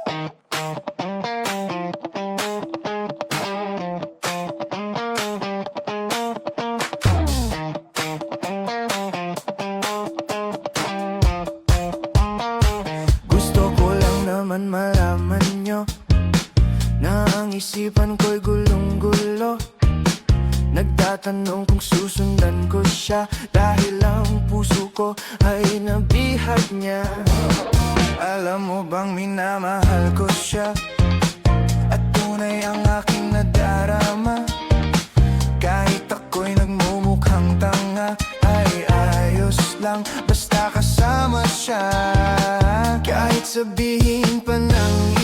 Gusto ko lang naman malaman nyo na ang isipan ko'y gulong-gulo. Nagtatanong kung susundan ko siya, dahil ang puso ko ay nabihag niya. Alam mo bang minamahal ko siya, at tunay ang aking nadarama. Kahit ako'y nagmumukhang tanga, ay ayos lang basta kasama siya. Kahit sabihin pa ng